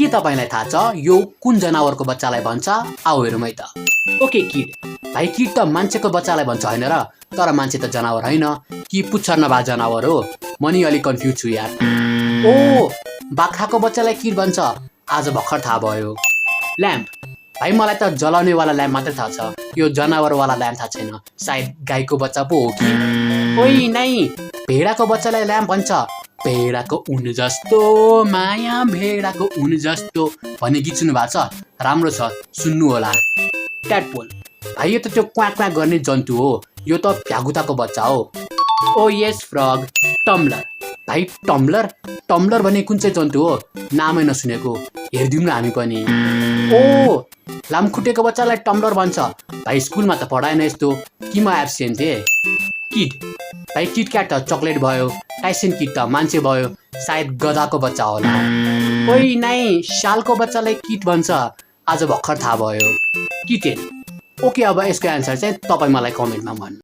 के तपाईलाई थाहा छ यो कुन जनावरको बच्चालाई भन्छ? आऊ हेरौँ है त। ओके किड, भाइ किड त मान्छेको बच्चालाई भन्छ होइन र? तर मान्छे त जनावर होइन कि पुच्छर नभए जनावर हो? म नि अलिक कन्फ्युज छु यार। ओ, बाख्राको बच्चालाई किड भन्छ, आज भर्खर थाहा भयो। ल्याम्प, भाइ मलाई त जलाउनेवाला ल्याम्प मात्रै थाहा छ, यो जनावरवाला ल्याम्प थाहा छैन। सायद गाईको बच्चा पो हो कि? ओइ नै, भेडाको बच्चालाई ल्याम्प भन्छ। भेडाको उन जस्तो माया भेडाको उन जस्तो भन्ने गीत सुन्नु भएको छ? राम्रो छ, सुन्नु होला। ट्याडपोल, भाइ यो त त्यो क्वाक क्वाक गर्ने जन्तु हो, यो त भ्यागुताको बच्चा हो। Oh yes frog. टम्ब्लर, भाइ टम्ब्लर टम्ब्लर भन्ने कुन चाहिँ जन्तु हो? नामै नसुनेको, हेरिदिउँ न हामी पनि। ओ, लामखुट्टेको बच्चालाई टम्ब्लर भन्छ। भाइ स्कुलमा त पढाएन यस्तो, कि म एब्सेन्ट थिएँ। किड, भाइ किटक्याट त चक्लेट भयो, टाइसन किड त मान्छे भयो, सायद गधाको बच्चा होला। ओइ नाइ, सालको बच्चालाई किट भन्छ, आज भर्खर थाहा भयो। किटेन। ओके, अब यसको एन्सर चाहिँ तपाईँ मलाई कमेन्टमा भन्नु।